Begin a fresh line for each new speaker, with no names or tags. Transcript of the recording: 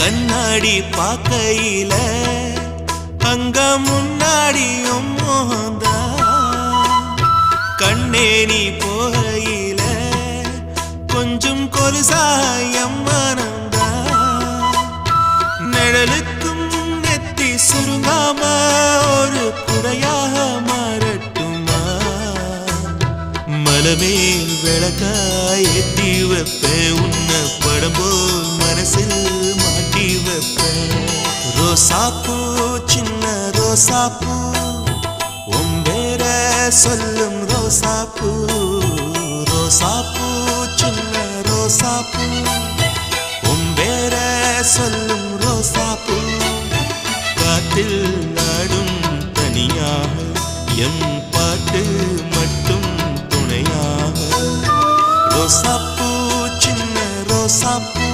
கண்ணாடி பார்க்கையில அங்க முன்னாடியும் மோகந்தா கண்ணே நீ போகையில கொஞ்சம் கொலுசாயம் மனந்தா நிழலுக்கும் நெத்தி சுருங்காம ஒரு குறையாக மாறட்டுமா மலமேல் விளக்காய் ஏத்தி வைப்பேன் உன்னை படம் போல் மனசில் மாட்டி வைப்பேன் ரோசாப்பூ சின்ன ரோசாப்பூ உன் பேர சொல்லும் ரோசாப்பூ ரோசாப்பூ சின்ன ரோசாப்பூ உன் பேர சொல்லும் ரோசாப்பூ காத்தில் ஆடும் தனியாக எம் பாட்டு மட்டும் துணையாக ரோசாப்பூ சின்ன ரோசாப்பூ